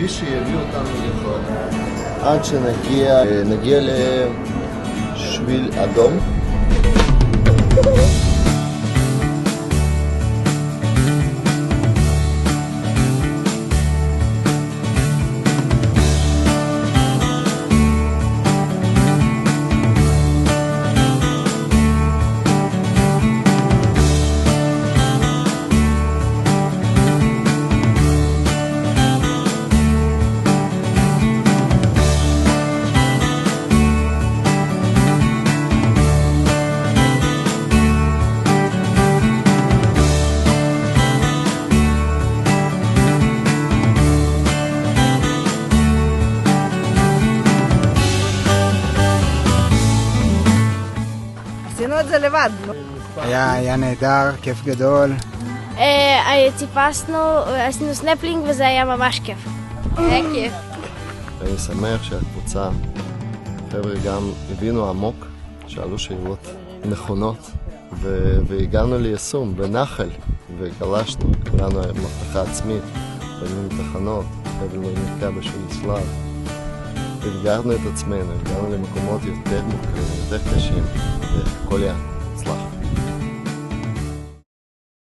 כביש שיביא אותנו לחוד עד שנגיע לשביל אדום. עשינו את זה לבד. היה נהדר, כיף גדול. טיפסנו, עשינו סנפלינג וזה היה ממש כיף. היה כיף. אני שמח שהקבוצה, חבר'ה גם הבינו עמוק, שאלו שאלות נכונות, והגענו ליישום בנחל, וגלשנו, כולנו מבטחה עצמית, בנינו תחנות, הבאנו נתקע בשביל צלב. והגענו את עצמנו, הגענו למקומות יותר מורכבים, יותר קשים, והכל היה הצלח.